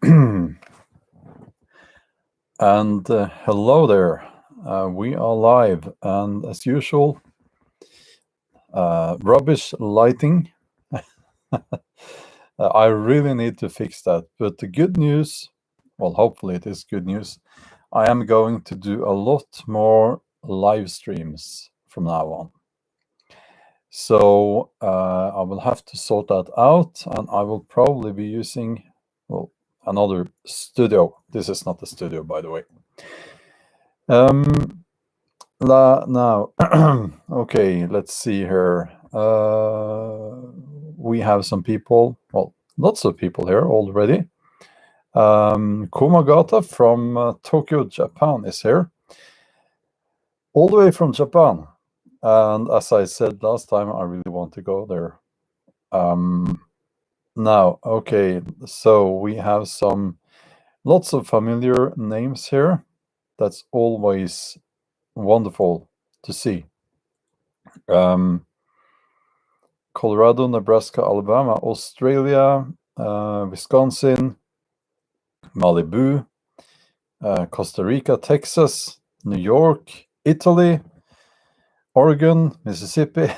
And hello there. We are live, and as usual, rubbish lighting. I really need to fix that. But the good news, well, hopefully it is good news. I am going to do a lot more live streams from now on. So I will have to sort that out, and I will probably be using, well, another studio. This is not a studio, by the way. Now, okay, let's see here. We have some people, well, lots of people here already. Kumagata from Tokyo, Japan is here. All the way from Japan. And as I said last time, I really want to go there. Now, okay, so we have lots of familiar names here. That's always wonderful to see. Colorado, Nebraska, Alabama, Australia, Wisconsin, Malibu, Costa Rica, Texas, New York, Italy, Oregon, Mississippi.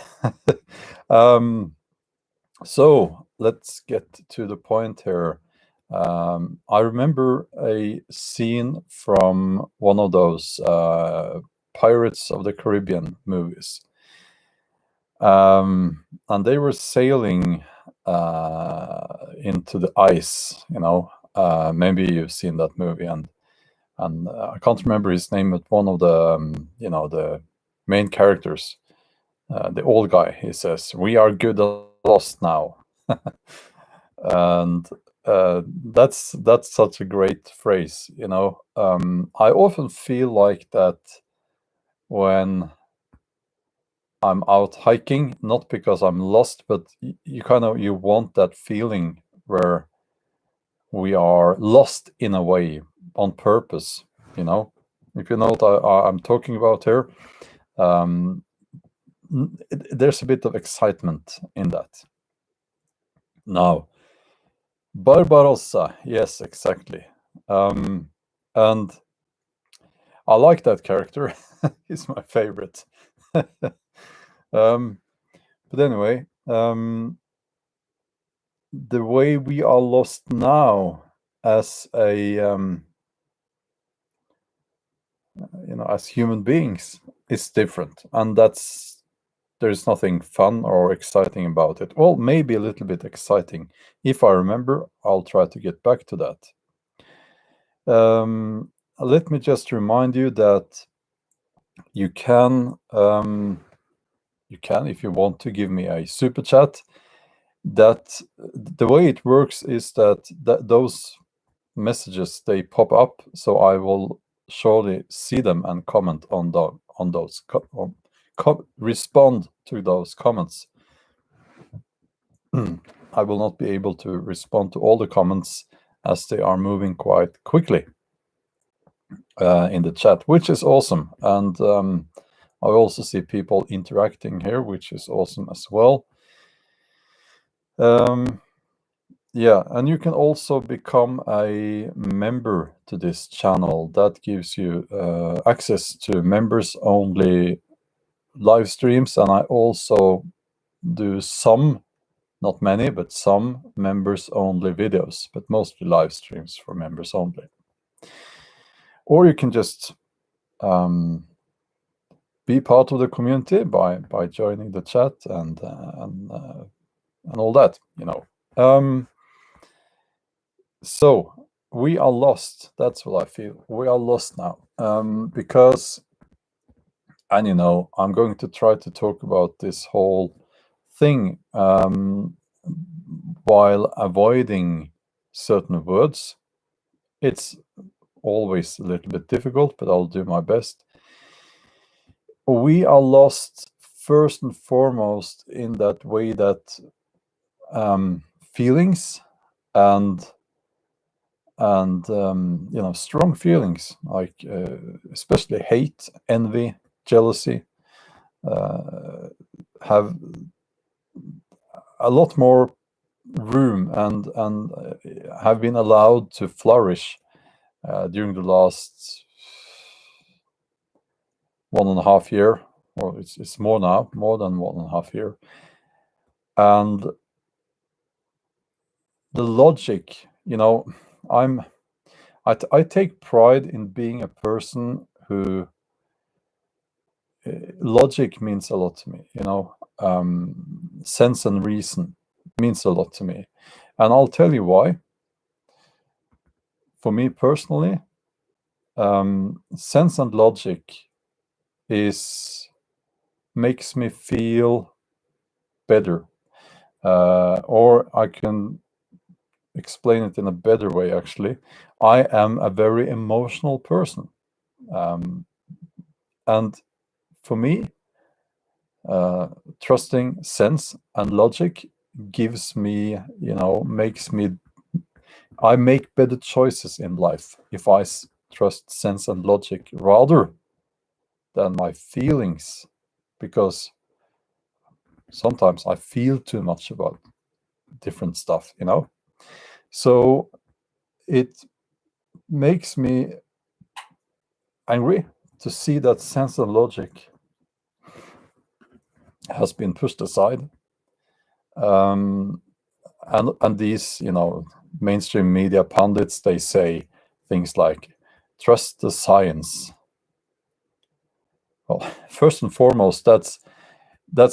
So let's get to the point here. I remember a scene from one of those Pirates of the Caribbean movies. And they were sailing into the ice, maybe you've seen that movie, and I can't remember his name, but one of the the main characters, the old guy, he says, "We are good and lost now." And that's such a great phrase. I often feel like that when I'm out hiking, not because I'm lost, but you want that feeling where we are lost in a way on purpose. If you know what I'm talking about here, there's a bit of excitement in that. Now, Barbarossa, yes, exactly. And I like that character. He's my favorite. But anyway, the way we are lost now as as human beings is different, and there's nothing fun or exciting about it. Well, maybe a little bit exciting. If I remember, I'll try to get back to that. Let me just remind you that you can, if you want to give me a super chat, that the way it works is that those messages, they pop up, so I will surely see them and comment on those, respond to those comments. I will not be able to respond to all the comments as they are moving quite quickly in the chat, which is awesome. And I also see people interacting here, which is awesome as well. Yeah, and you can also become a member to this channel. That gives you access to members-only live streams, and I also do some, not many, but some members-only videos, but mostly live streams for members only. Or you can just be part of the community by joining the chat and all that, So we are lost. That's what I feel. We are lost now because, and I'm going to try to talk about this whole thing while avoiding certain words. It's always a little bit difficult, but I'll do my best. We are lost first and foremost in that way that feelings and strong feelings like especially hate, envy, jealousy have a lot more room and have been allowed to flourish during the last 1.5 year, or it's more now, more than 1.5 year. And the logic, I take pride in being a person who logic means a lot to me, sense and reason means a lot to me. And I'll tell you why. For me personally, sense and logic makes me feel better. Or I can explain it in a better way, actually. I am a very emotional person. And for me, trusting sense and logic gives me, I make better choices in life if I trust sense and logic rather than my feelings, because sometimes I feel too much about different stuff, So it makes me angry to see that sense and logic has been pushed aside. And these, mainstream media pundits, they say things like, trust the science. Well, first and foremost, that's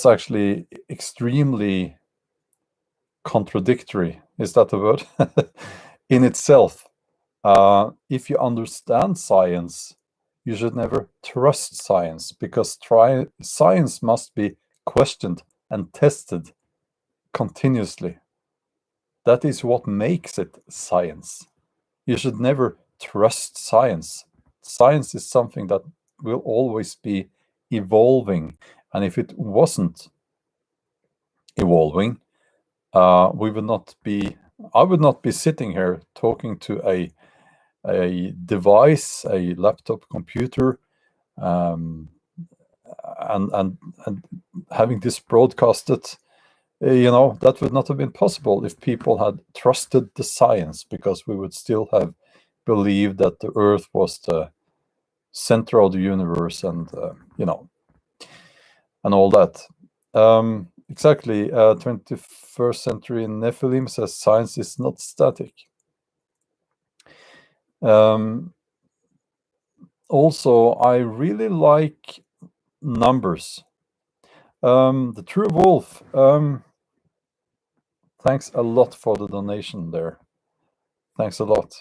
actually extremely contradictory. Is that a word? In itself. If you understand science, you should never trust science, because science must be questioned and tested continuously. That is what makes it science. You should never trust science. Science is something that will always be evolving. And if it wasn't evolving, I would not be sitting here talking to a device, a laptop computer, and having this broadcasted. That would not have been possible if people had trusted the science, because we would still have believed that the Earth was the center of the universe, and and all that. Exactly. 21st century Nephilim says science is not static. Also, I really like numbers. The True Wolf, thanks a lot for the donation there. Thanks a lot.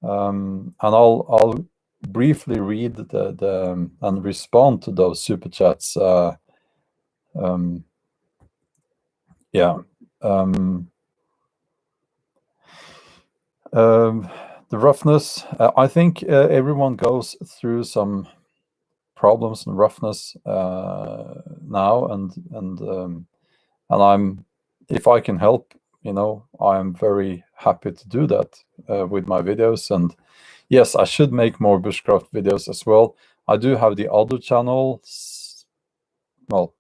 And I'll briefly read the and respond to those super chats. Yeah. The roughness. I think everyone goes through some problems and roughness now, and I'm, if I can help, I'm very happy to do that with my videos. And yes, I should make more bushcraft videos as well. I do have the other channels. Well,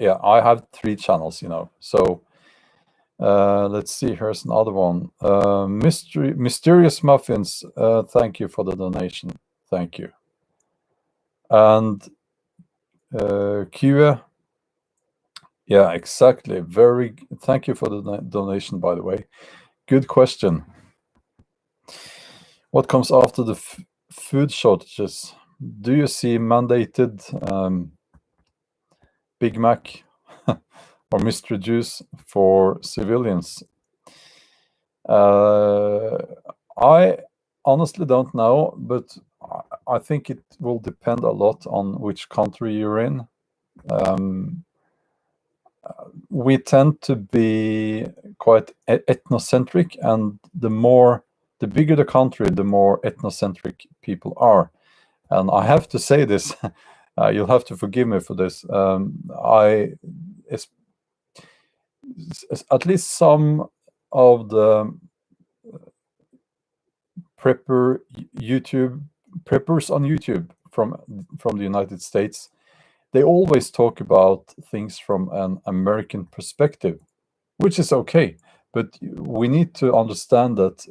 yeah, I have 3 channels, so let's see, here's another one. Mysterious Muffins, thank you for the donation. Thank you. And Kue, yeah, exactly. Thank you for the donation, by the way. Good question. What comes after the food shortages? Do you see mandated Big Mac or mystery juice for civilians? I honestly don't know, but I think it will depend a lot on which country you're in. We tend to be quite ethnocentric, and the bigger the country, the more ethnocentric people are. And I have to say this, you'll have to forgive me for this. At least some of the preppers on YouTube from the United States, they always talk about things from an American perspective, which is okay. But we need to understand that,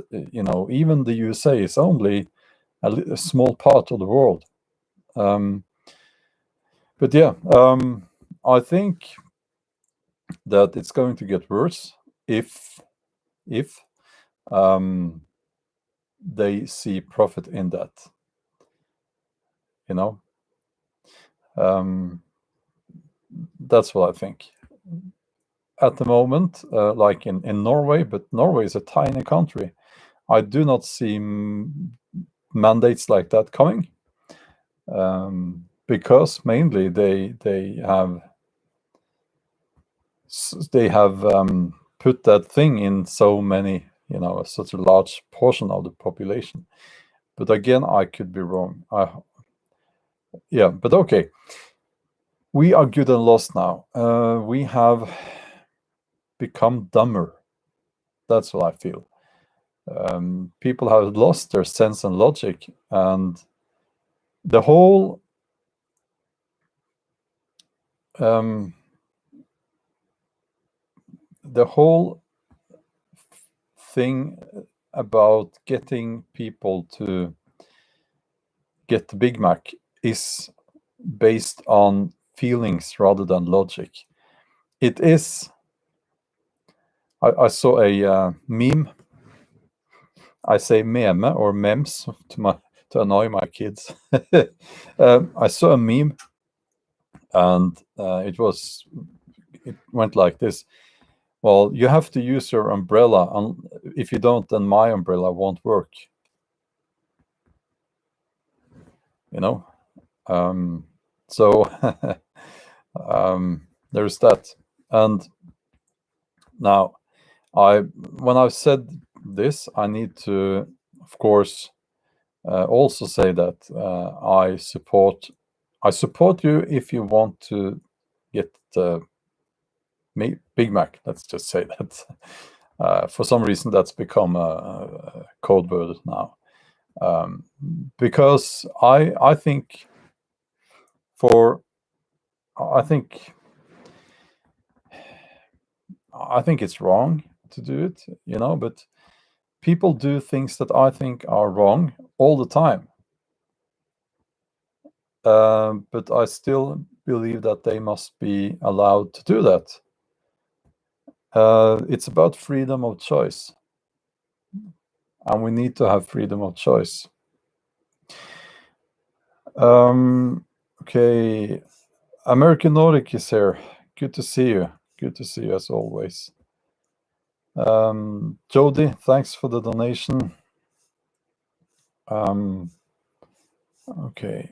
even the USA is only a small part of the world. But yeah, I think that it's going to get worse if they see profit in that. That's what I think. At the moment, like in Norway, but Norway is a tiny country. I do not see mandates like that coming, because mainly they have put that thing in so many, such a large portion of the population. But again, I could be wrong. Yeah, but okay. We are good and lost now. We have become dumber. That's what I feel. People have lost their sense and logic, and the whole thing about getting people to get the Big Mac is based on feelings rather than logic. It is. I saw a meme. I say meme or memes to annoy my kids. I saw a meme, and it went like this. Well, you have to use your umbrella, and if you don't, then my umbrella won't work. So there's that. And now, when I've said this, I need to, of course, also say that I support you if you want to get the Big Mac. Let's just say that. For some reason, that's become a code word now, because I think it's wrong to do it, but people do things that I think are wrong all the time. But I still believe that they must be allowed to do that. It's about freedom of choice, and we need to have freedom of choice. Okay, American Nordic is here. Good to see you. Good to see you as always. Jody, thanks for the donation. Okay.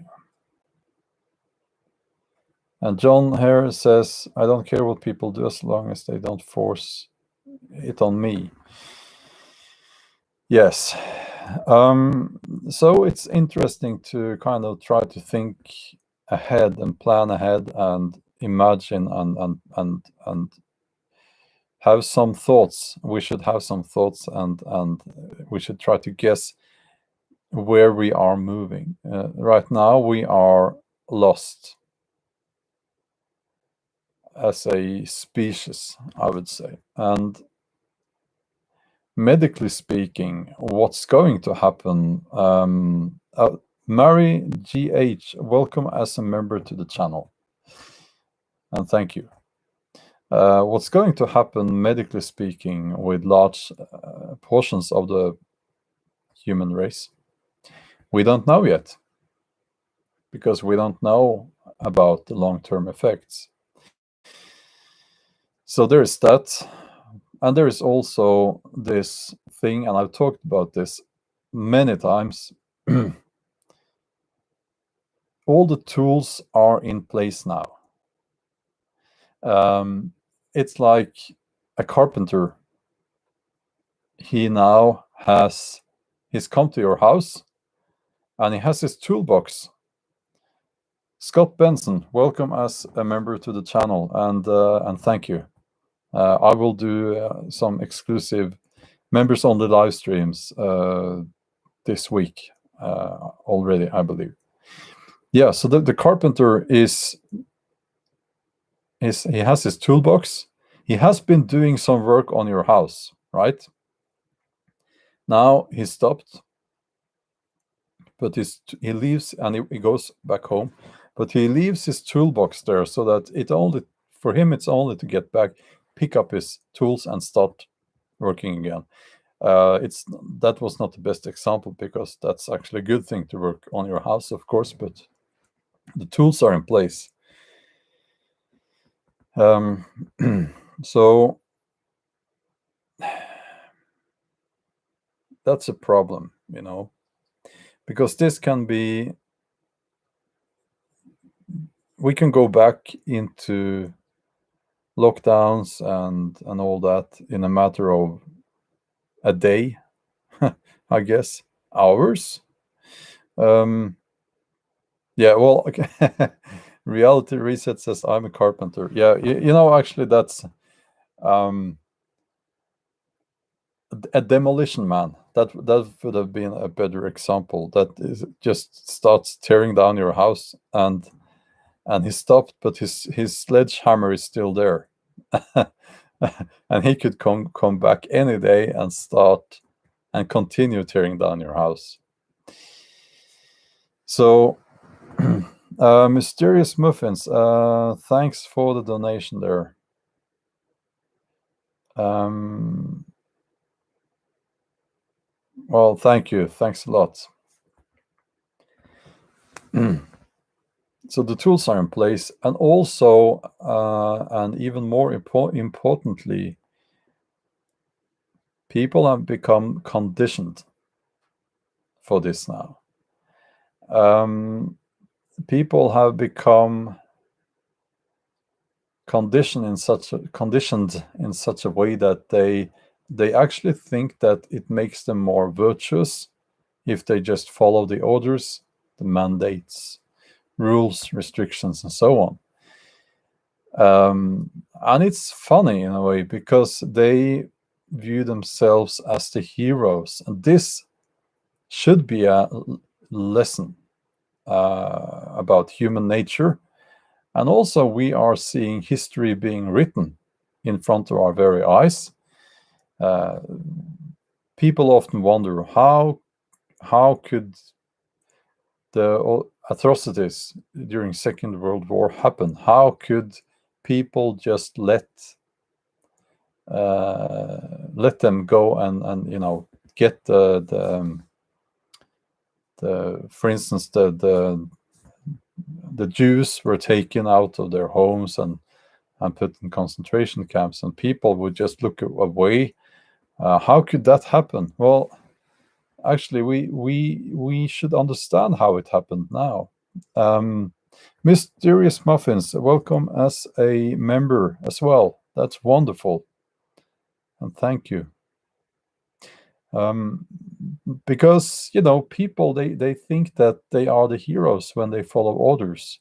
And John here says, I don't care what people do as long as they don't force it on me. Yes. So it's interesting to kind of try to think ahead and plan ahead and imagine and have some thoughts. We should have some thoughts, and we should try to guess where we are moving. Right now, we are lost as a species, I would say. And medically speaking, what's going to happen? Mary GH, welcome as a member to the channel. And thank you. What's going to happen, medically speaking, with large portions of the human race? We don't know yet, because we don't know about the long-term effects. So there is that. And there is also this thing, and I've talked about this many times. All the tools are in place now. It's like a carpenter. He's come to your house, and he has his toolbox. Scott Benson, welcome as a member to the channel, and thank you. I will do some exclusive members-only live streams this week already, I believe. Yeah, so the carpenter he has his toolbox. He has been doing some work on your house. right? Now he stopped, but he leaves and he goes back home, but he leaves his toolbox there so that for him it's only to get back, pick up his tools and start working again. That was not the best example, because that's actually a good thing to work on your house, of course, but the tools are in place. So that's a problem, because we can go back into lockdowns and all that in a matter of a day, I guess, hours. Yeah, well, okay. Reality Reset says I'm a carpenter. Yeah, actually, that's a demolition man. That would have been a better example. That is just starts tearing down your house, and he stopped, but his sledgehammer is still there, and he could come back any day and start and continue tearing down your house. So, Mysterious Muffins, thanks for the donation there. Well, thank you. Thanks a lot. So the tools are in place, and also, and even more importantly, people have become conditioned for this now. People have become conditioned in such a way that they actually think that it makes them more virtuous if they just follow the orders, the mandates, rules, restrictions, and so on. And it's funny in a way, because they view themselves as the heroes, and this should be a lesson about human nature. And also, we are seeing history being written in front of our very eyes. People often wonder how could the atrocities during Second World War happen? How could people just let them go and get the for instance, the Jews were taken out of their homes and put in concentration camps, and people would just look away. How could that happen? Well, actually, we should understand how it happened now. Mysterious Muffins, welcome as a member as well. That's wonderful, and thank you. Because people, they think that they are the heroes when they follow orders,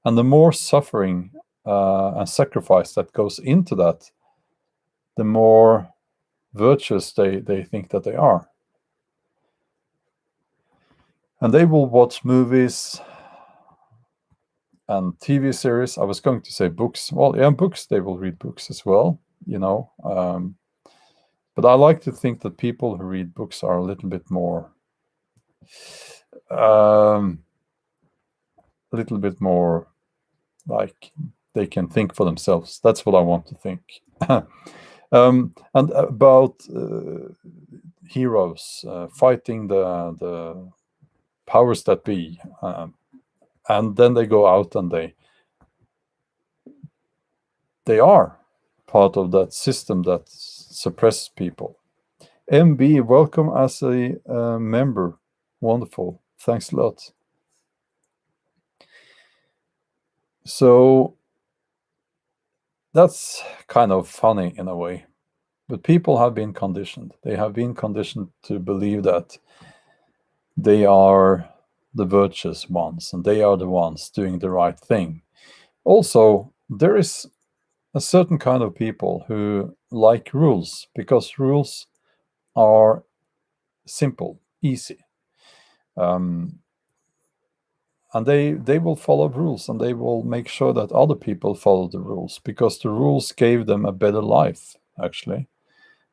and the more suffering and sacrifice that goes into that, the more virtuous they think that they are. And they will watch movies and TV series. I was going to say books. Well, yeah, books, they will read books as well, but I like to think that people who read books are a little bit more like they can think for themselves. That's what I want to think. And about heroes fighting the powers that be, and then they go out and they are part of that system that suppresses people. MB, welcome as a member. Wonderful. Thanks a lot. So that's kind of funny in a way, but people have been conditioned. They have been conditioned to believe that they are the virtuous ones and they are the ones doing the right thing. Also, there is a certain kind of people who like rules, because rules are simple, easy. And they will follow rules, and they will make sure that other people follow the rules, because the rules gave them a better life, actually.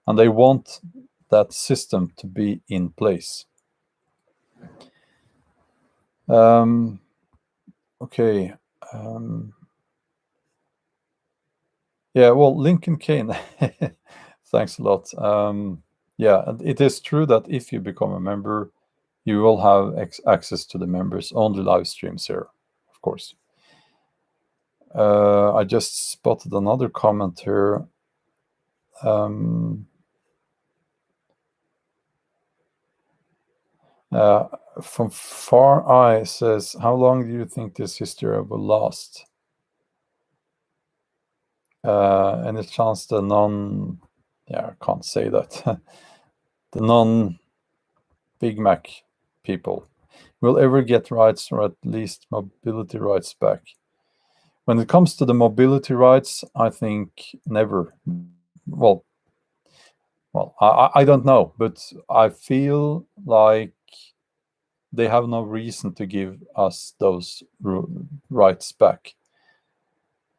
and they want that system to be in place. Okay. Yeah, well, Lincoln Kane, thanks a lot. Yeah, it is true that if you become a member, you will have access to the members only live streams here, of course. I just spotted another comment here. From Far Eye says, how long do you think this hysteria will last? Any chance the I can't say that. The non-Big Mac people will ever get rights, or at least mobility rights back? When it comes to the mobility rights, I think never. Well, I don't know, but I feel like they have no reason to give us those rights back.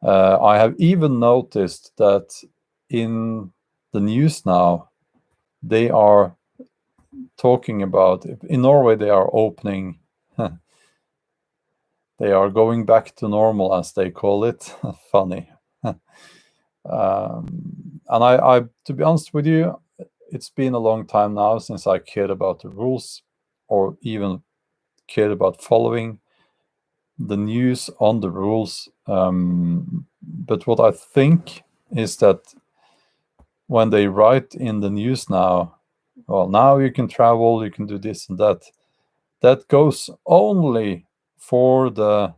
I have even noticed that in the news now, they are talking about, in Norway, they are opening, they are going back to normal, as they call it. Funny. And I, to be honest with you, it's been a long time now since I cared about the rules, or even cared about following the news on the rules. But what I think is that when they write in the news now, well, now you can travel, you can do this and that, that goes only for the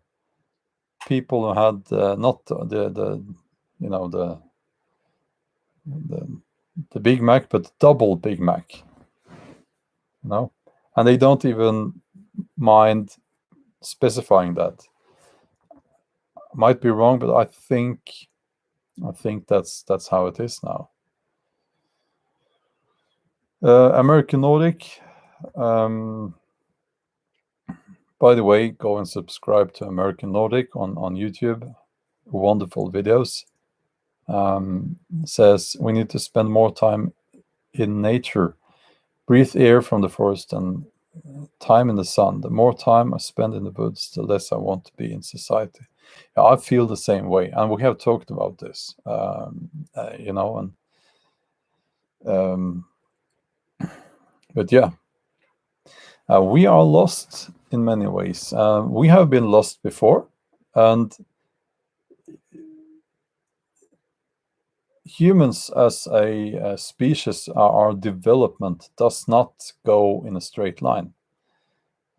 people who had not the Big Mac, but double Big Mac, and they don't even mind specifying that. Might be wrong, but I think that's how it is now. American Nordic. By the way, go and subscribe to American Nordic on YouTube. Wonderful videos. Says we need to spend more time in nature, breathe air from the forest, and time in the sun. The more time I spend in the woods, the less I want to be in society. I feel the same way, and we have talked about this, but yeah, we are lost in many ways. We have been lost before, and humans as a species, our development does not go in a straight line.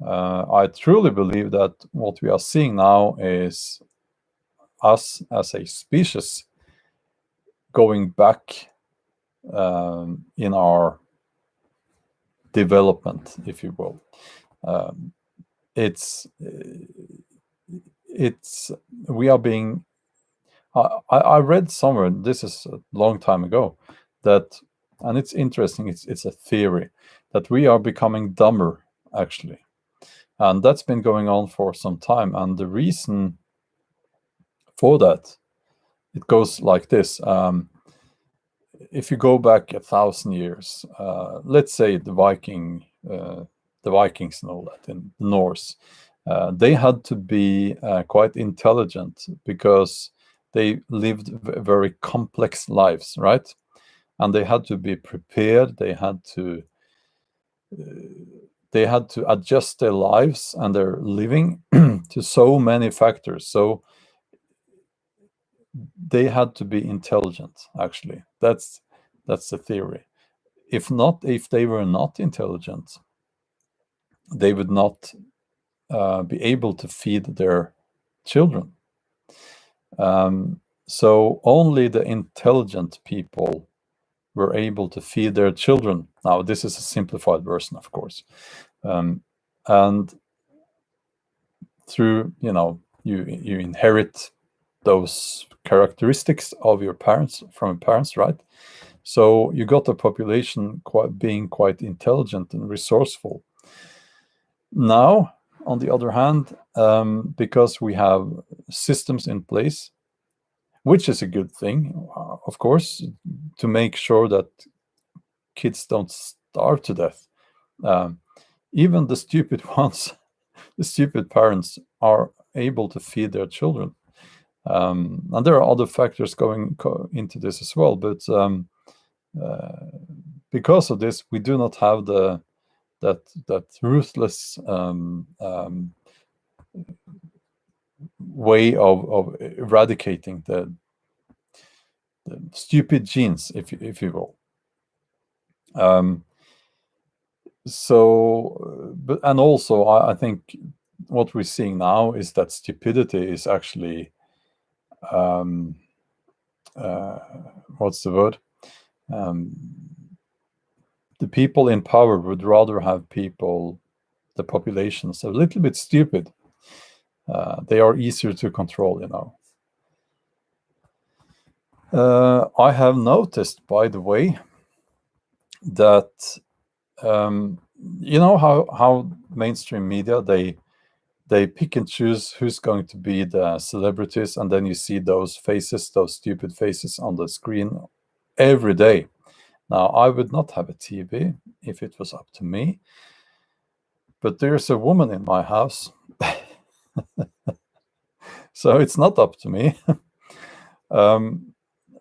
I truly believe that what we are seeing now is us as a species going back in our development, if you will. We are being. I read somewhere, this is a long time ago, that, and it's interesting. It's a theory that we are becoming dumber, actually, and that's been going on for some time. And the reason for that, it goes like this. If you go back 1,000 years, let's say the Vikings and all that in the Norse, they had to be quite intelligent because they lived very complex lives, right? And they had to be prepared. They had to adjust their lives and their living to so many factors. So they had to be intelligent, actually. That's the theory. If they were not intelligent, they would not be able to feed their children. So only the intelligent people were able to feed their children. Now, this is a simplified version, of course. And through, you inherit those characteristics of your parents from your parents, right? So you got a population being quite intelligent and resourceful. Now, on the other hand, because we have systems in place, which is a good thing, of course, to make sure that kids don't starve to death. Even the stupid ones, the stupid parents, are able to feed their children. And there are other factors going into this as well, but because of this, we do not have that ruthless way of eradicating the stupid genes, if you will. But and also, I think what we're seeing now is that stupidity is actually what's the word? The people in power would rather have the populations a little bit stupid. They are easier to control, I have noticed, by the way, that you know how mainstream media, they pick and choose who's going to be the celebrities, and then you see those stupid faces on the screen every day. Now, I would not have a TV if it was up to me, but there's a woman in my house, so it's not up to me.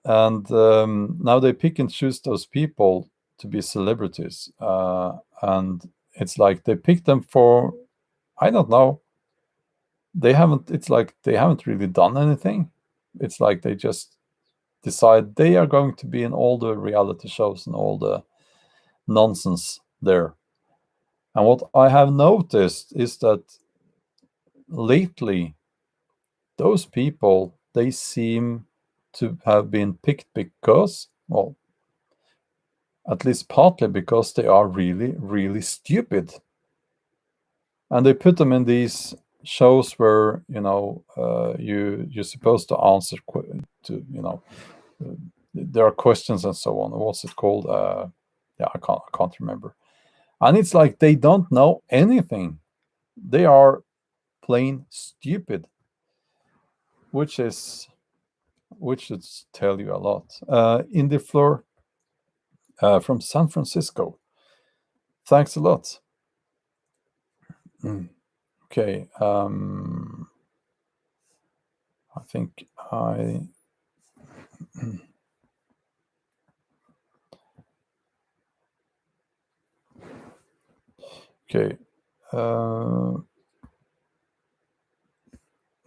Now they pick and choose those people to be celebrities, and it's like they pick them for, I don't know, it's like they haven't really done anything. It's like they just decide they are going to be in all the reality shows and all the nonsense there. And what I have noticed is that lately, those people, they seem to have been picked because, well, at least partly because they are really, really stupid. And they put them in these shows where, you're supposed to answer there are questions and so on. What's it called? I can't remember. And it's like they don't know anything. They are plain stupid, which should tell you a lot. Indie Floor from San Francisco. Thanks a lot. Okay. I think okay.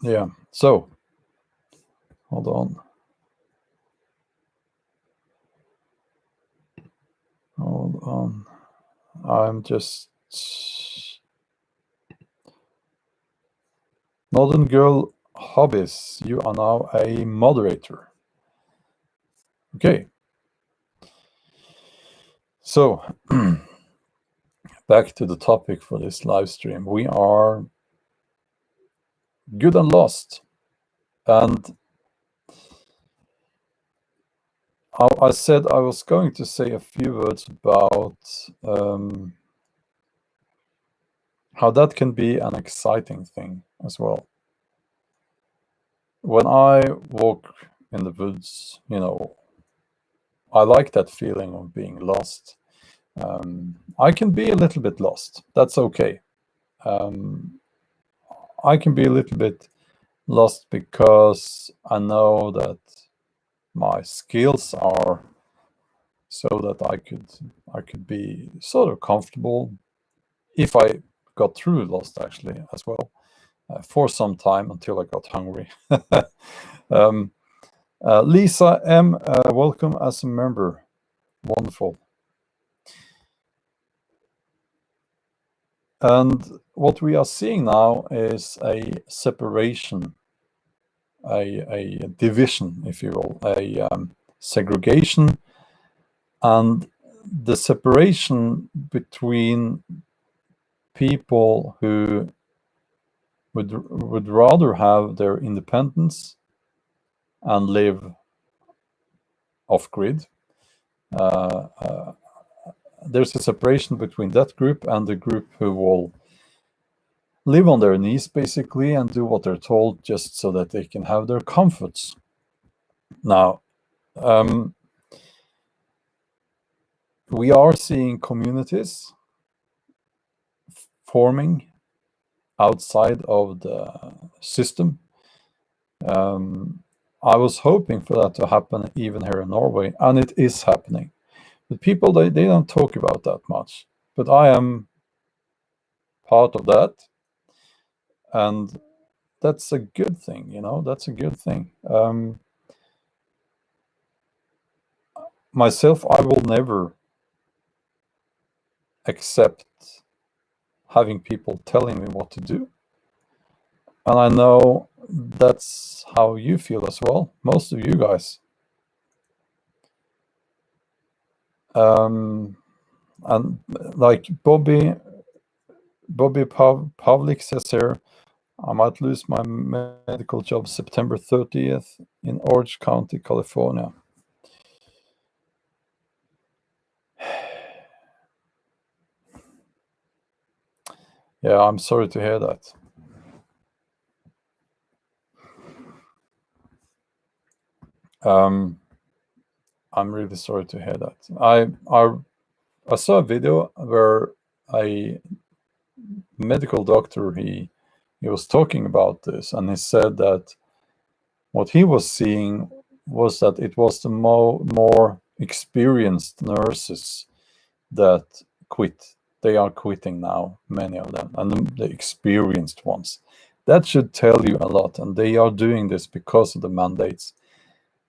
Yeah. So, hold on. I'm just Northern Girl Hobbies. You are now a moderator. Okay. So, back to the topic for this live stream. We are good and lost. And I said I was going to say a few words about how that can be an exciting thing as well. When I walk in the woods, I like that feeling of being lost. I can be a little bit lost. That's okay. I can be a little bit lost because I know that my skills are so that I could be sort of comfortable if I got through lost, actually, as well, for some time until I got hungry. Lisa M, welcome as a member. Wonderful. And what we are seeing now is a separation, a division, if you will, a segregation, and the separation between people who would rather have their independence and live off-grid. There's a separation between that group and the group who will live on their knees, basically, and do what they're told just so that they can have their comforts. Now, we are seeing communities forming outside of the system. I was hoping for that to happen even here in Norway, and it is happening. But people, they don't talk about that much. But I am part of that, and that's a good thing, that's a good thing. Myself, I will never accept having people telling me what to do. And I know that's how you feel as well, most of you guys. And like Bobby Pavlik says here, I might lose my medical job September 30th in Orange County, California. Yeah, I'm sorry to hear that. I'm really sorry to hear that. I saw a video where a medical doctor, he was talking about this, and he said that what he was seeing was that it was the more experienced nurses that quit. They are quitting now, many of them, and the experienced ones. That should tell you a lot, and they are doing this because of the mandates.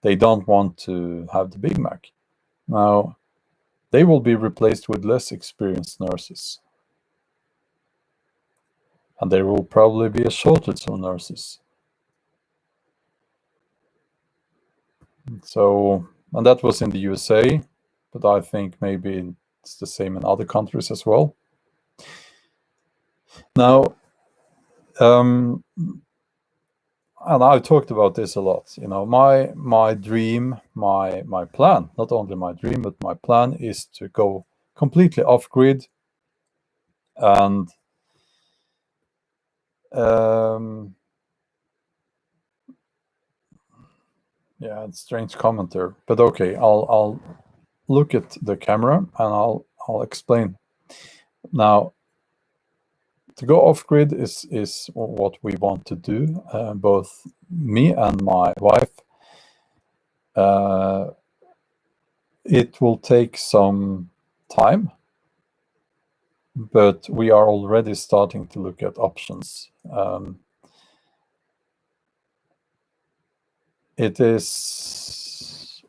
They don't want to have the Big Mac. Now, they will be replaced with less experienced nurses. And there will probably be a shortage of nurses. So, and that was in the USA, but I think maybe it's the same in other countries as well. Now, and I've talked about this a lot. My dream, my plan, not only my dream, but my plan is to go completely off grid. And yeah, it's strange comment there, but okay, I'll look at the camera and I'll explain. Now, to go off grid is what we want to do, both me and my wife. It will take some time, but we are already starting to look at options. It is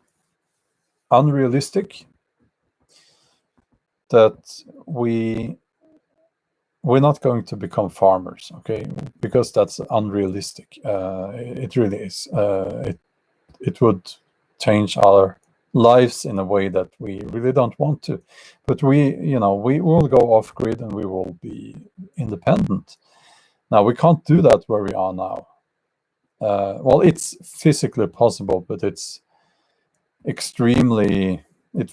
unrealistic that we're not going to become farmers, okay? Because that's unrealistic. It really is. It would change our lives in a way that we really don't want to. But we will go off grid and we will be independent. Now, we can't do that where we are now. Well, it's physically possible, but it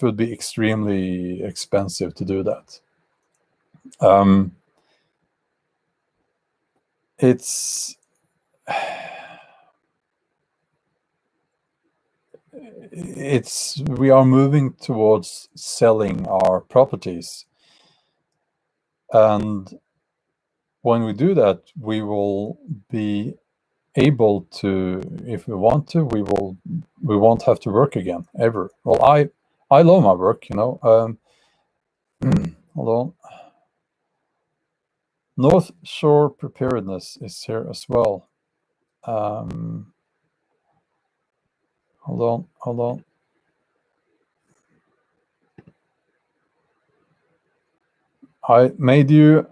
would be extremely expensive to do that. We are moving towards selling our properties, and when we do that, we will be able to, if we want to, we won't have to work again ever. Well, I love my work, hold on. North Shore Preparedness is here as well. Hold on. I made you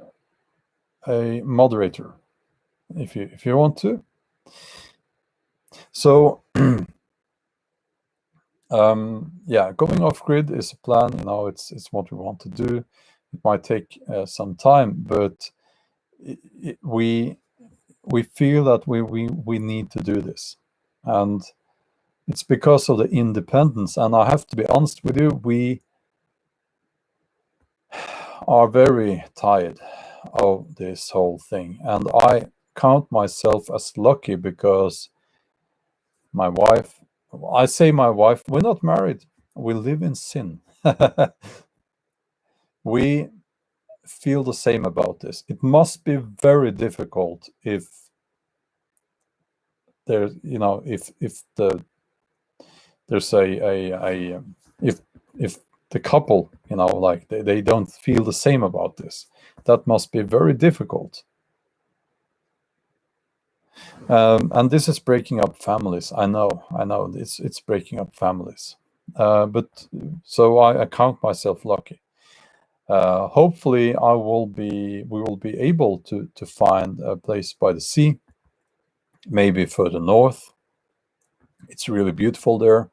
a moderator if you want to. So yeah, going off grid is a plan. It's what we want to do. It might take some time, but we feel that we need to do this, and it's because of the independence. And I have to be honest with you, we are very tired of this whole thing, and I count myself as lucky because my wife, we're not married, we live in sin. we feel the same about this. It must be very difficult if there's, if there's if the couple, like they don't feel the same about this. That must be very difficult. And this is breaking up families. I know it's breaking up families. But so I count myself lucky. Hopefully we will be able to find a place by the sea, maybe further north. It's really beautiful there.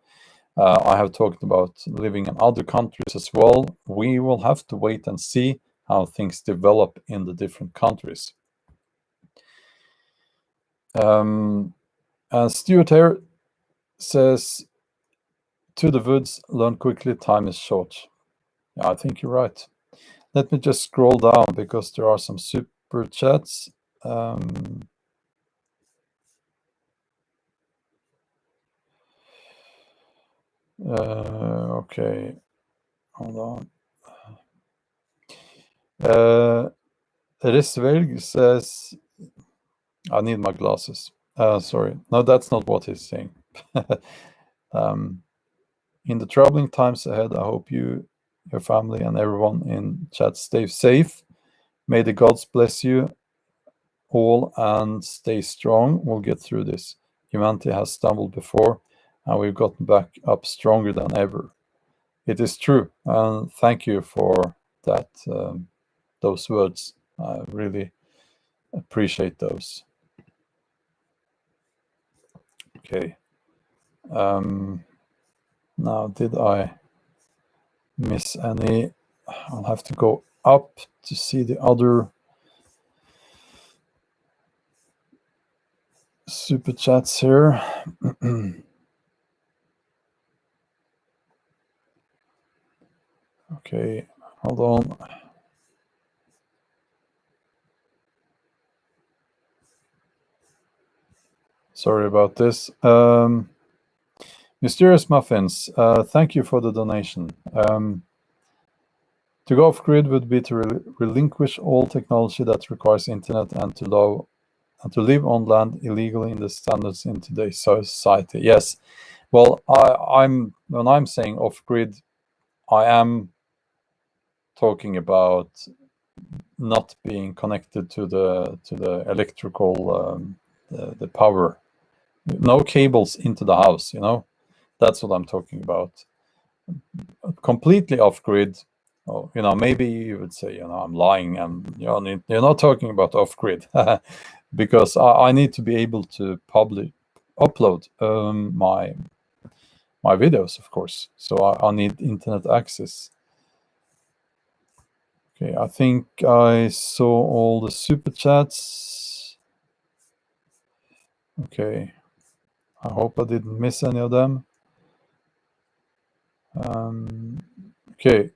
I have talked about living in other countries as well. We will have to wait and see how things develop in the different countries. And Stuart here says, to the woods, learn quickly, time is short. Yeah, I think you're right. Let me just scroll down because there are some super chats. Okay, hold on. Risvelg says, I need my glasses. Sorry. No, that's not what he's saying. In the troubling times ahead, I hope you, your family, and everyone in chat stay safe. May the gods bless you all and stay strong. We'll get through this. Humanity has stumbled before, and we've gotten back up stronger than ever. It is true, and thank you for that. Those words, I really appreciate those. Okay. Now, did I miss any? I'll have to go up to see the other super chats here. Okay, hold on. Sorry about this. Mysterious Muffins, thank you for the donation. To go off-grid would be to relinquish all technology that requires internet and to live on land illegally in the standards in today's society. Yes. Well, when I'm saying off-grid, I am talking about not being connected to the electrical the power. No cables into the house, That's what I'm talking about. Completely off-grid. Oh, maybe you would say, I'm lying, and you're not talking about off-grid, because I need to be able to upload my videos, of course. So I need internet access. Okay, I think I saw all the super chats. Okay, I hope I didn't miss any of them. Okay.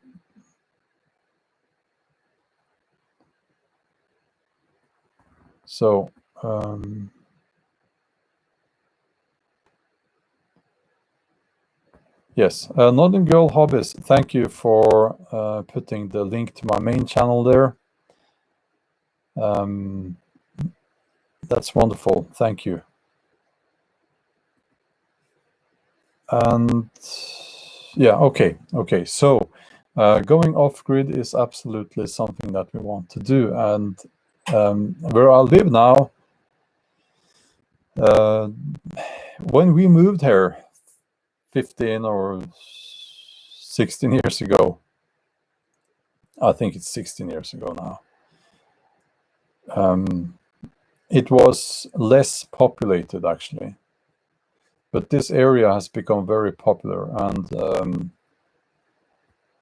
So, yes, Northern Girl Hobbies, thank you for putting the link to my main channel there. That's wonderful. Thank you. And yeah, okay. So going off-grid is absolutely something that we want to do. And where I live now, when we moved here 15 or 16 years ago, I think it's 16 years ago now, it was less populated, actually. But this area has become very popular, and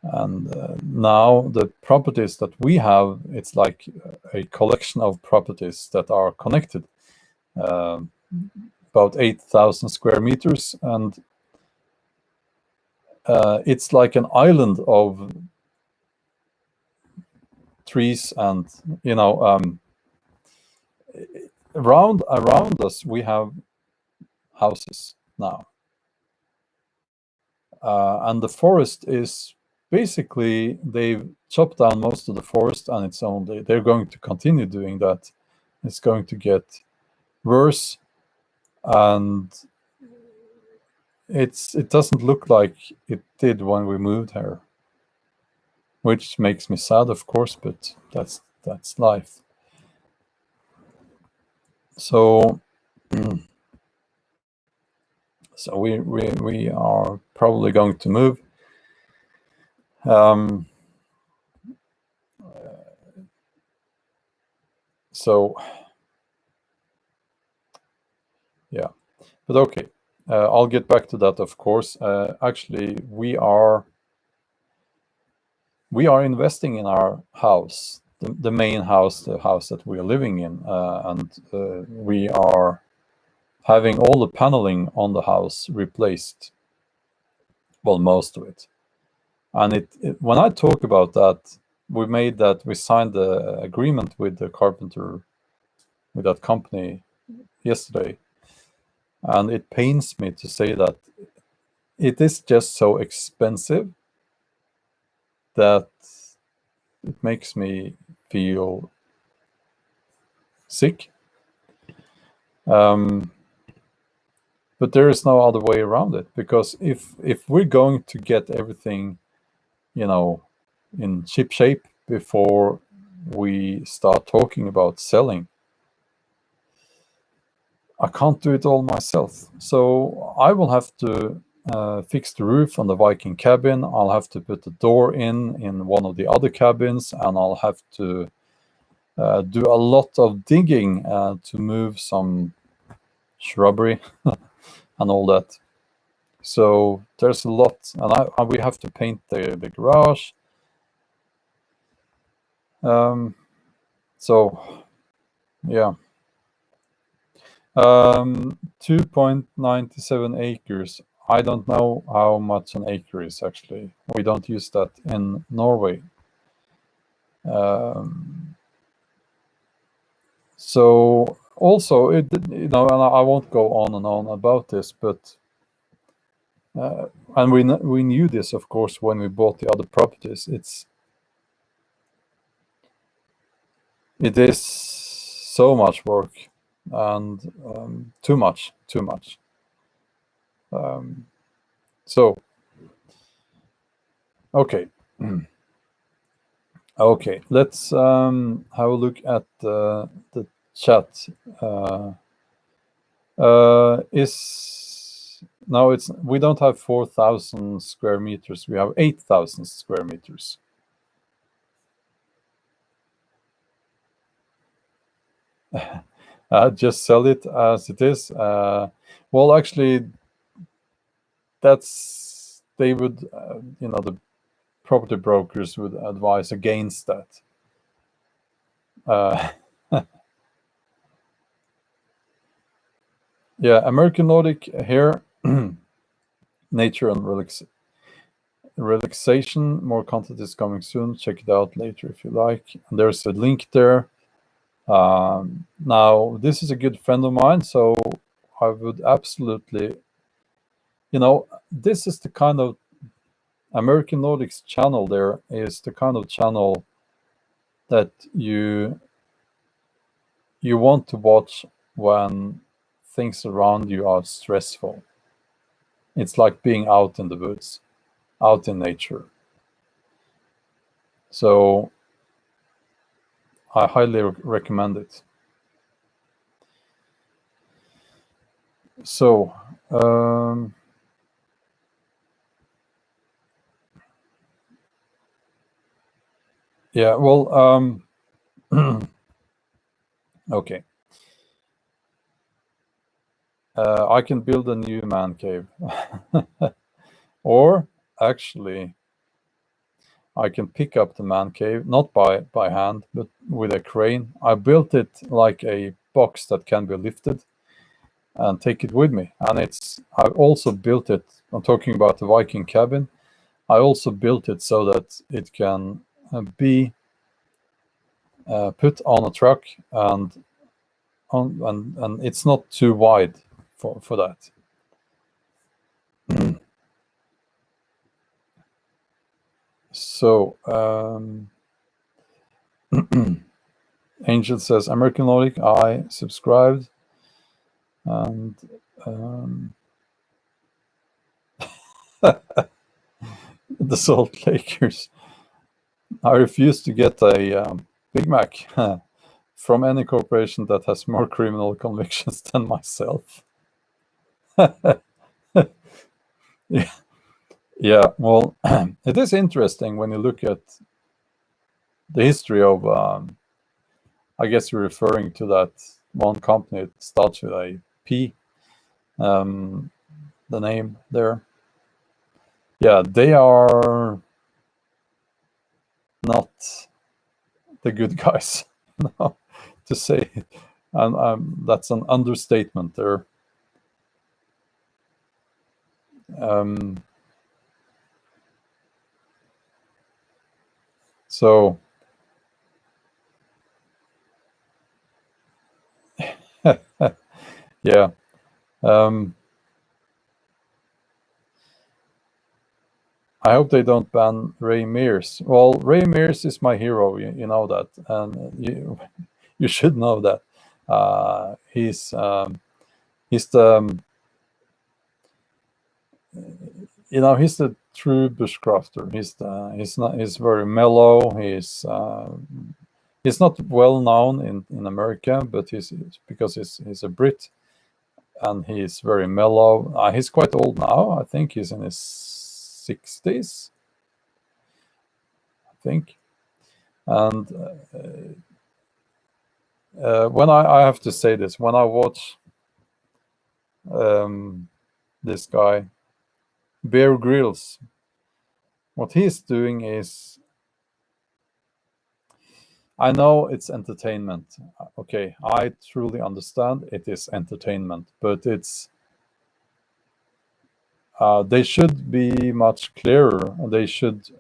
now the properties that we have, it's like a collection of properties that are connected, about 8,000 square meters, and it's like an island of trees, and around us we have houses now, and the forest is basically they've chopped down most of the forest, and they're going to continue doing that. It's going to get worse, and it doesn't look like it did when we moved here, which makes me sad, of course, but that's life. So so we are probably going to move. So yeah, but okay, I'll get back to that, of course. Actually, we are investing in our house, the main house, the house that we are living in, and we are having all the paneling on the house replaced. Well, most of it. And when I talk about that, we signed the agreement with the carpenter, with that company yesterday. And it pains me to say that it is just so expensive that it makes me feel sick. But there is no other way around it, because if we're going to get everything, in ship shape before we start talking about selling, I can't do it all myself. So I will have to fix the roof on the Viking cabin. I'll have to put the door in one of the other cabins, and I'll have to do a lot of digging to move some shrubbery and all that. So there's a lot, and we have to paint the garage. So yeah. 2.97 acres. I don't know how much an acre is, actually. We don't use that in Norway. So also, and I won't go on and on about this, but and we knew this, of course, when we bought the other properties. It is so much work, and too much. So okay. Okay, let's have a look at the chat. We don't have 4,000 square meters. We have 8,000 square meters. Just sell it as it is. Well, actually, they would, the property brokers would advise against that. Yeah, American Nordic here, nature and relaxation. More content is coming soon. Check it out later if you like. And there's a link there. Now, this is a good friend of mine, so I would absolutely, this is the kind of American Nordics channel. There is the kind of channel that you want to watch when things around you are stressful. It's like being out in the woods, out in nature. So I highly recommend it. So yeah, well, okay. I can build a new man cave. Or actually, I can pick up the man cave, not by hand, but with a crane. I built it like a box that can be lifted and take it with me. And I also built it, I'm talking about the Viking cabin. I also built it so that it can be put on a truck, and it's not too wide for that. So Angel says American Nordic. I subscribed, and the Salt Lakers. I refuse to get a Big Mac from any corporation that has more criminal convictions than myself. Yeah, yeah. Well, it is interesting when you look at the history of. I guess you're referring to that one company. It starts with a P. The name there. Yeah, they are not the good guys. No, to say, and that's an understatement there. So yeah. I hope they don't ban Ray Mears. Well, Ray Mears is my hero. You know that, and you should know that. He's the he's the true bushcrafter. He's very mellow. He's not well known in America, but because he's a Brit, and he's very mellow. He's quite old now. I think he's in his 60s. I think. And when I have to say this, when I watch this guy Bear Grylls, what he's doing is, I know it's entertainment. Okay, I truly understand it is entertainment, but they should be much clearer. They should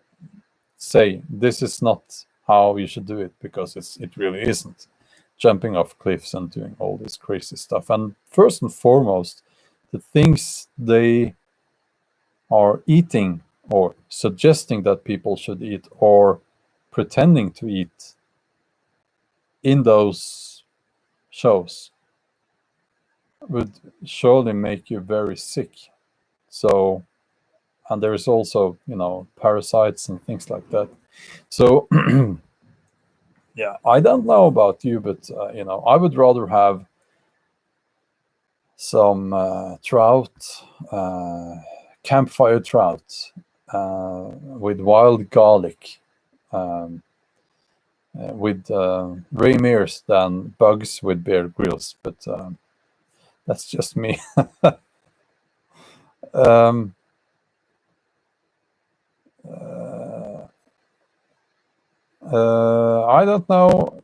say this is not how you should do it, because it really isn't. Jumping off cliffs and doing all this crazy stuff. And first and foremost, the things they are eating or suggesting that people should eat or pretending to eat in those shows would surely make you very sick. So, and there is also, parasites and things like that. So, yeah, I don't know about you, but, I would rather have some trout, campfire trout with wild garlic, with Ray Mears than bugs with Bear Grylls. But that's just me. um, I don't know.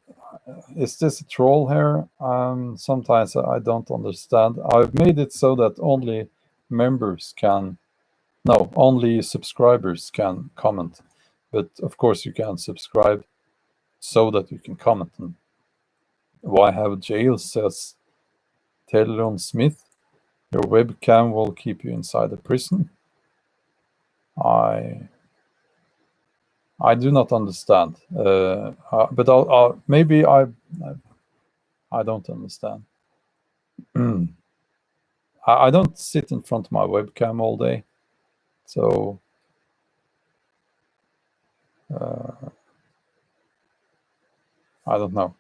Is this a troll here? Sometimes I don't understand. I've made it so that only only subscribers can comment. But of course, you can subscribe so that you can comment. And why have jail, says Taylor Smith. Your webcam will keep you inside the prison. I do not understand, but maybe I don't understand. I don't sit in front of my webcam all day, so I don't know.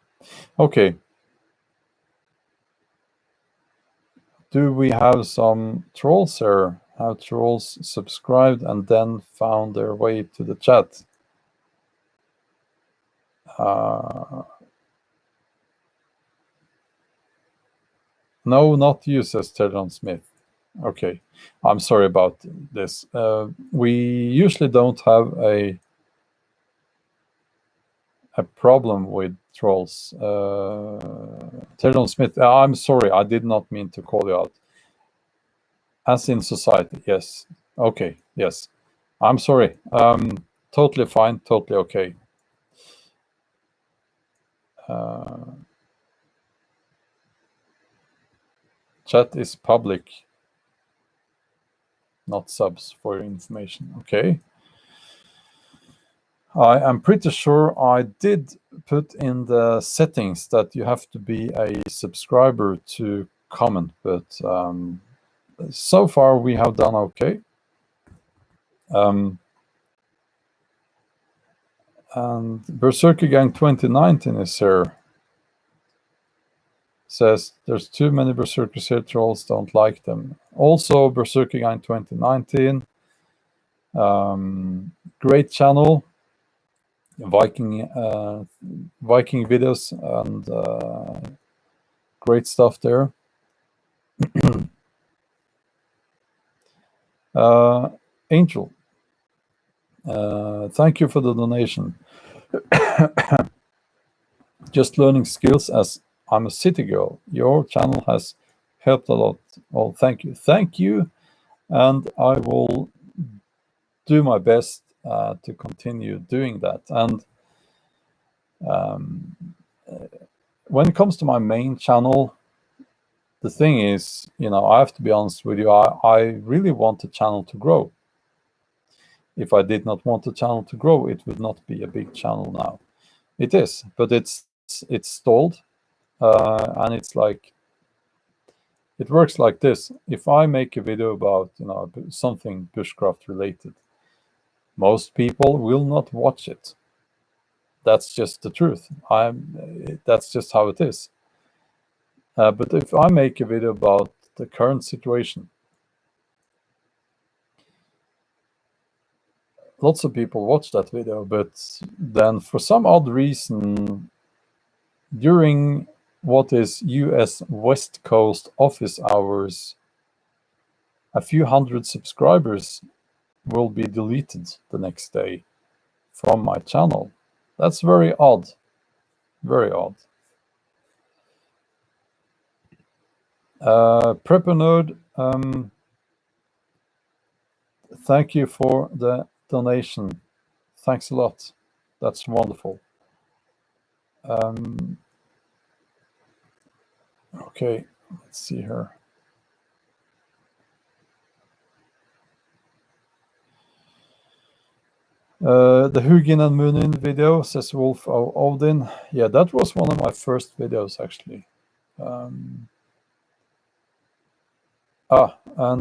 Okay. Do we have some trolls here? Have trolls subscribed and then found their way to the chat? No, not you, says Terron Smith. Okay, I'm sorry about this. We usually don't have a problem with trolls. Terron Smith, I'm sorry, I did not mean to call you out. As in society, yes. Okay, yes. I'm sorry. Totally fine, totally okay. Chat is public, not subs, for your information. Okay. I am pretty sure I did put in the settings that you have to be a subscriber to comment, but so far we have done okay. And Berserker Gang 2019 is here. Says there's too many Berserkers here, trolls don't like them. Also, Berserker Gang 2019, great channel, Viking videos and great stuff there. Angel, thank you for the donation. Just learning skills as I'm a city girl. Your channel has helped a lot. Well, thank you. Thank you. And I will do my best to continue doing that. And when it comes to my main channel, the thing is, I have to be honest with you, I really want the channel to grow. If I did not want the channel to grow, it would not be a big channel now. It is, but it's stalled. And it's like, it works like this. If I make a video about, something bushcraft related, most people will not watch it. That's just the truth. That's just how it is. But if I make a video about the current situation, lots of people watch that video, but then for some odd reason, during what is US West Coast office hours, a few hundred subscribers will be deleted the next day from my channel. That's very odd. Very odd. Prepper Nerd, thank you for the donation. Thanks a lot. That's wonderful. Okay, let's see here. The Hugin and Munin video, says Wolf of Odin. Yeah, that was one of my first videos, actually. And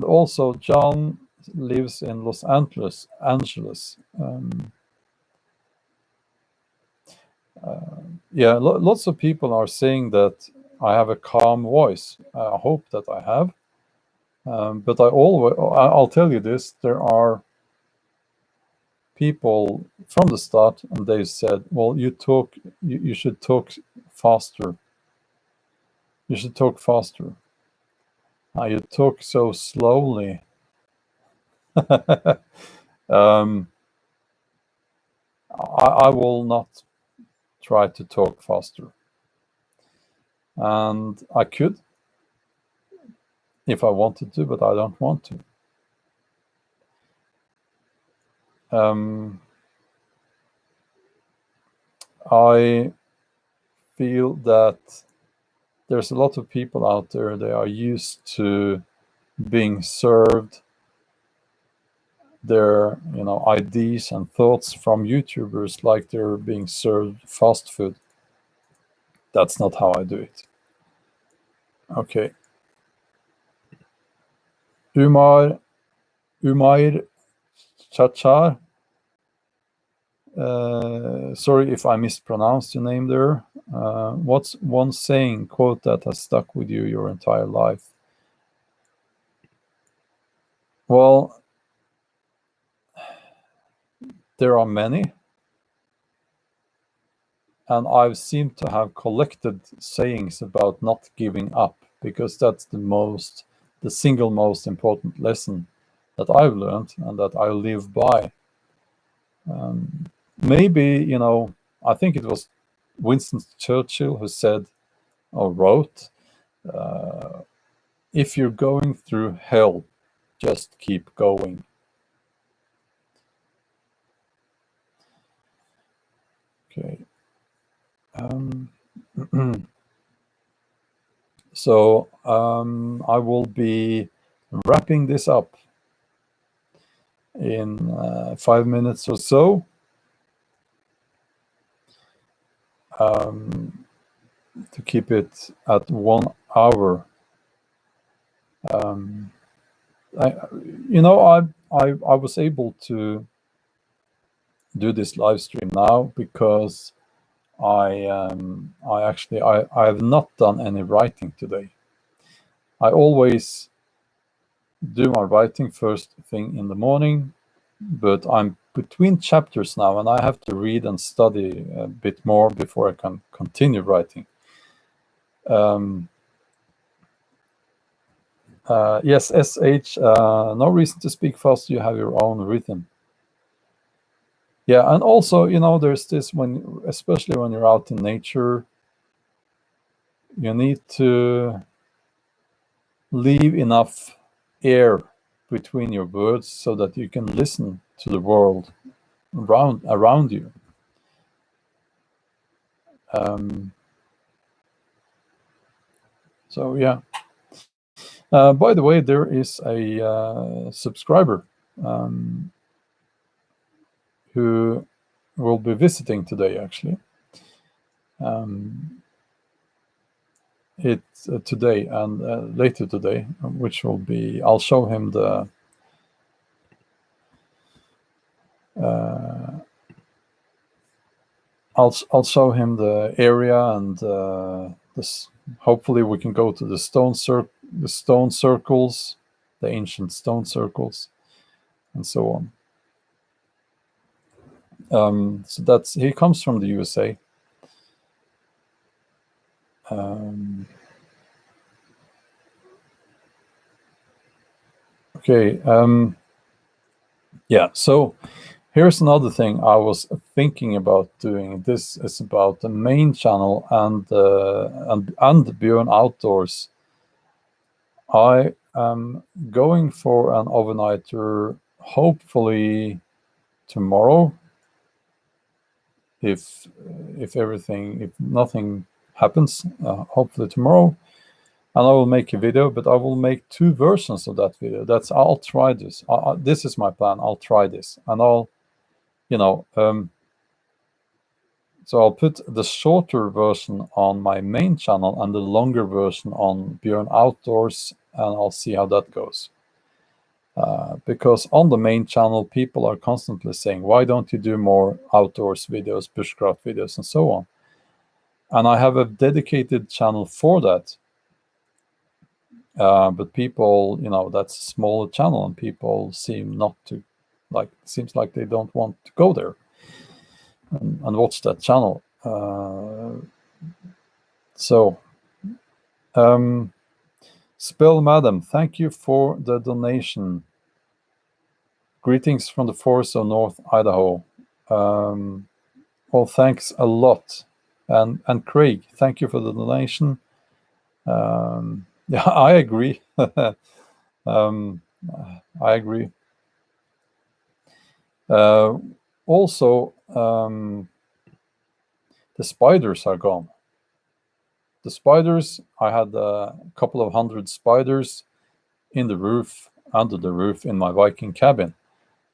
also John lives in Los Angeles. Yeah, lots of people are saying that I have a calm voice. I hope that I have. But I'll tell you this, there are people from the start, and they've said, well, you should talk faster. You should talk faster. You talk so slowly. I will not try to talk faster. And I could, if I wanted to, but I don't want to. I feel that there's a lot of people out there, they are used to being served their ideas and thoughts from YouTubers like they're being served fast food. That's not how I do it. Okay. Umair Chachar. Sorry if I mispronounced your name there. What's one saying, quote, that has stuck with you your entire life? Well, there are many. And I've seemed to have collected sayings about not giving up, because that's the single most important lesson that I've learned and that I live by. Maybe, I think it was Winston Churchill who said or wrote, if you're going through hell, just keep going. Okay. So I will be wrapping this up in 5 minutes or so. to keep it at 1 hour. I was able to do this live stream now because I have not done any writing today. I always do my writing first thing in the morning, but I'm between chapters now, and I have to read and study a bit more before I can continue writing. Yes, SH, no reason to speak fast, you have your own rhythm. Yeah, and also, there's this, especially when you're out in nature, you need to leave enough air between your words so that you can listen to the world around you. So yeah. By the way, there is a subscriber who will be visiting today, actually. It's today and later today, which will be, I'll show him the I'll show him the area, and this. Hopefully, we can go to the stone circles, the ancient stone circles, and so on. So he comes from the USA. Okay. Yeah. So here's another thing I was thinking about doing. This is about the main channel and Bjorn Outdoors. I am going for an overnighter, hopefully tomorrow. If nothing happens, hopefully tomorrow, and I will make a video. But I will make 2 versions of that video. I'll try this. This is my plan. I'll try this, and I'll, so I'll put the shorter version on my main channel and the longer version on Bjorn Outdoors, and I'll see how that goes. Because on the main channel, people are constantly saying, why don't you do more outdoors videos, bushcraft videos, and so on? And I have a dedicated channel for that. But people, that's a smaller channel, and people seems like they don't want to go there and watch that channel. Spill Madam, thank you for the donation. Greetings from the forests of North Idaho. Well, thanks a lot. And Craig, thank you for the donation. Yeah, I agree. I agree. Also, the spiders are gone. The spiders, I had a couple of 100 spiders in the roof, under the roof in my Viking cabin.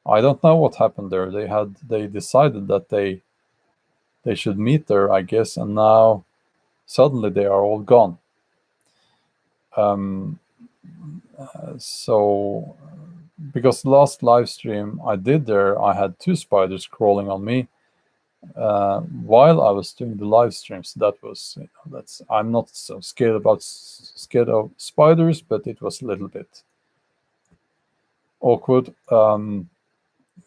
I don't know what happened there. They decided that they should meet there, I guess, and now suddenly they are all gone. So because last live stream I did there, I had 2 spiders crawling on me while I was doing the live stream. So that was, I'm not so scared of spiders, but it was a little bit awkward.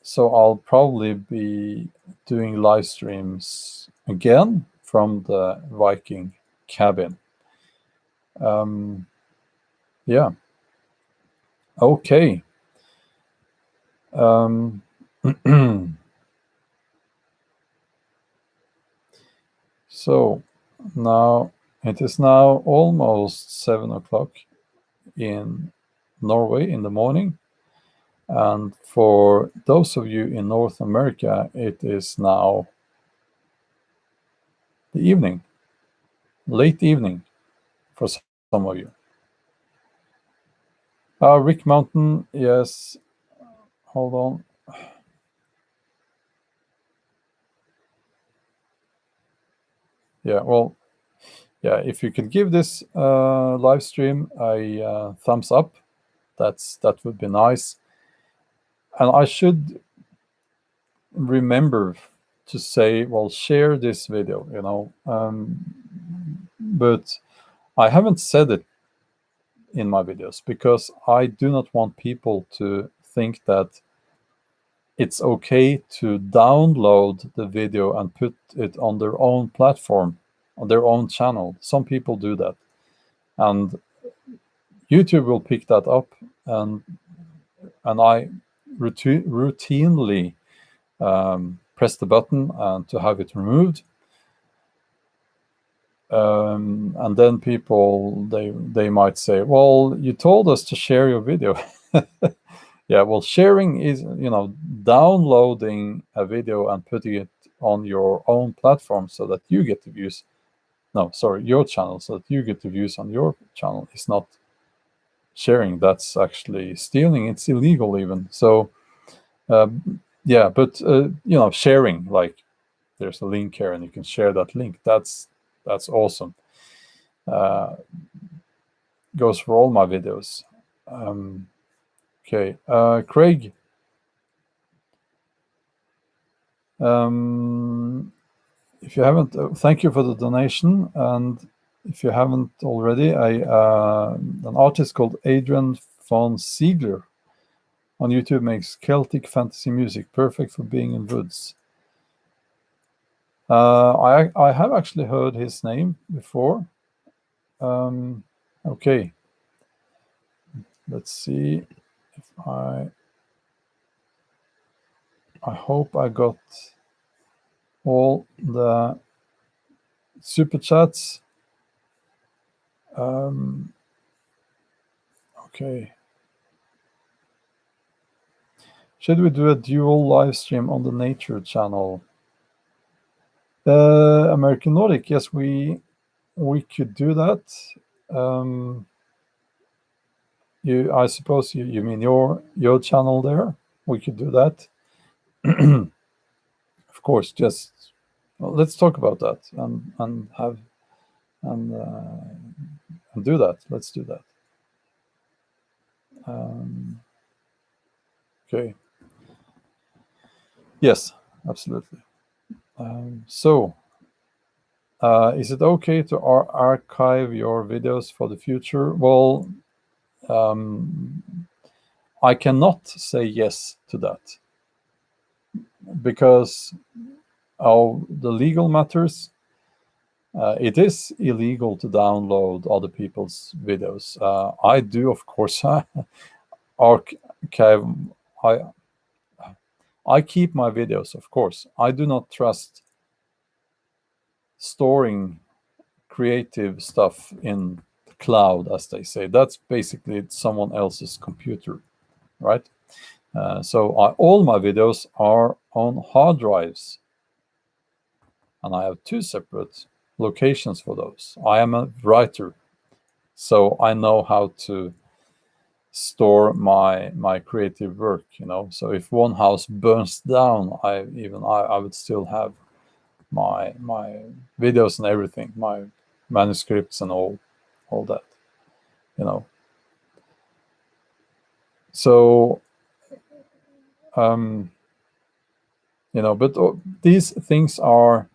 So I'll probably be doing live streams again from the Viking cabin. Yeah. Okay. So now it is now almost 7 o'clock in Norway in the morning. And for those of you in North America, it is now the evening, late evening for some of you. Rick Mountain, yes. Hold on. Yeah, well, yeah, if you could give this live stream a thumbs up, that would be nice. And I should remember to say, well, share this video, but I haven't said it in my videos because I do not want people to think that it's okay to download the video and put it on their own platform, on their own channel. Some people do that, and YouTube will pick that up, and I routinely press the button and to have it removed. And then people they might say, well, you told us to share your video. Yeah, well, sharing is, downloading a video and putting it on your own platform so that you get the views. No, sorry, your channel, so that you get the views on your channel is not sharing. That's actually stealing. It's illegal even. So, yeah, but sharing, like there's a link here and you can share that link. That's awesome. Goes for all my videos. Okay, Craig. If you haven't, thank you for the donation. And if you haven't already, an artist called Adrian von Ziegler on YouTube makes Celtic fantasy music, perfect for being in woods. I have actually heard his name before. Okay, let's see if I hope I got all the super chats. Okay. Should we do a dual live stream on the nature channel? American Nordic, yes, we could do that. I suppose you mean your channel there? We could do that. Of course, just let's talk about that and have and do that. Let's do that. Okay. Yes, absolutely. So, is it okay to archive your videos for the future? Well, I cannot say yes to that because of the legal matters. It is illegal to download other people's videos. I do, of course, archive. I keep my videos, of course. I do not trust storing creative stuff in the cloud, as they say. That's basically someone else's computer, right? So all my videos are on hard drives, and I have two separate locations for those. I am a writer, so I know how to store my creative work. So if one house burns down, I would still have my videos and everything, my manuscripts and all that. So but these things are,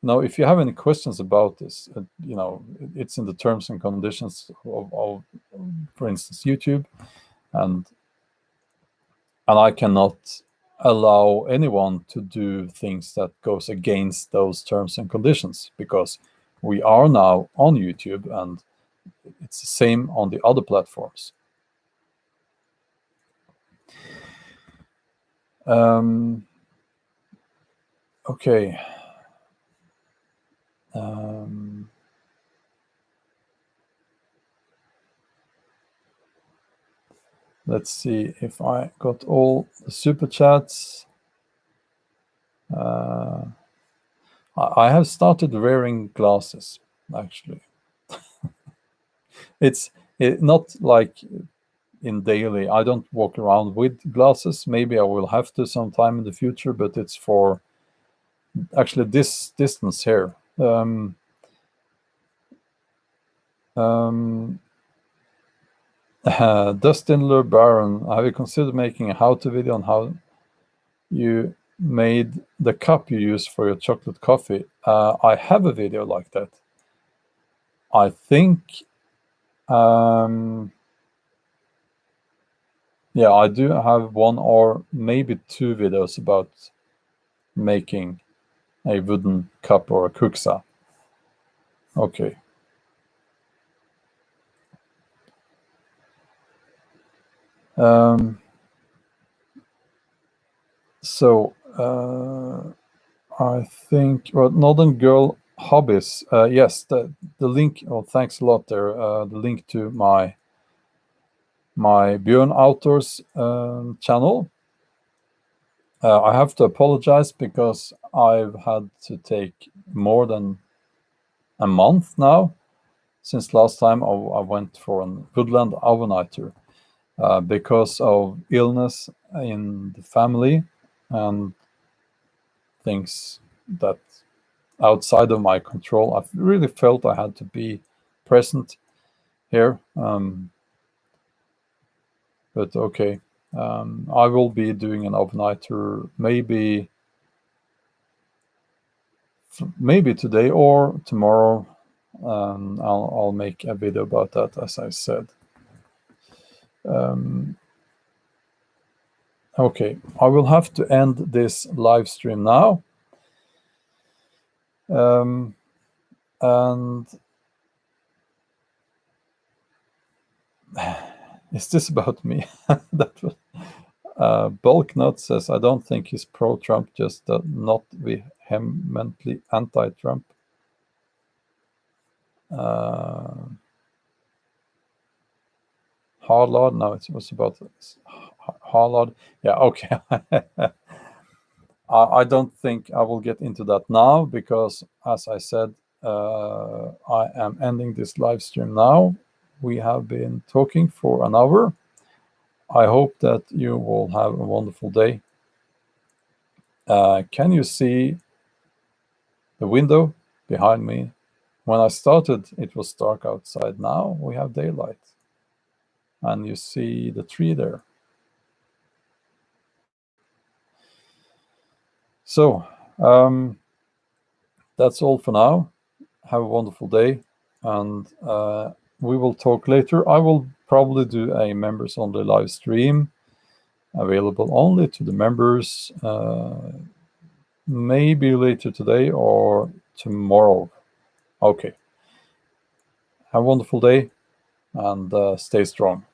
if you have any questions about this, it's in the terms and conditions of for instance, YouTube, and I cannot allow anyone to do things that goes against those terms and conditions, because we are now on YouTube and it's the same on the other platforms. Okay. Let's see if I got all the super chats. I have started wearing glasses, actually. It's not like in daily. I don't walk around with glasses. Maybe I will have to sometime in the future, but it's for actually this distance here. Um, Dustin LeBaron, have you considered making a how-to video on how you made the cup you use for your chocolate coffee? I have a video like that. I think, yeah, I do have one or maybe two videos about making a wooden cup or a kuksa. Okay. So I think, well, Northern Girl Hobbies. Yes, the link. Oh, thanks a lot there. The link to my Bjorn Outdoors channel. I have to apologize because I've had to take more than a month now since last time I went for a woodland overnighter because of illness in the family and things that outside of my control. I really felt I had to be present here. But okay, I will be doing an overnighter maybe today or tomorrow. I'll make a video about that, as I said. Okay, I will have to end this live stream now. And is this about me? That was, Bulknut says, I don't think he's pro-Trump, just not vehemently anti-Trump. Hardlord, no, it was about Hardlord. Yeah, okay. I don't think I will get into that now because, as I said, I am ending this live stream now. We have been talking for an hour. I hope that you will have a wonderful day. Can you see the window behind me? When I started, it was dark outside. Now we have daylight. And you see the tree there. So, that's all for now. Have a wonderful day. And we will talk later. I will probably do a members only live stream available only to the members, maybe later today or tomorrow. Okay. Have a wonderful day and stay strong.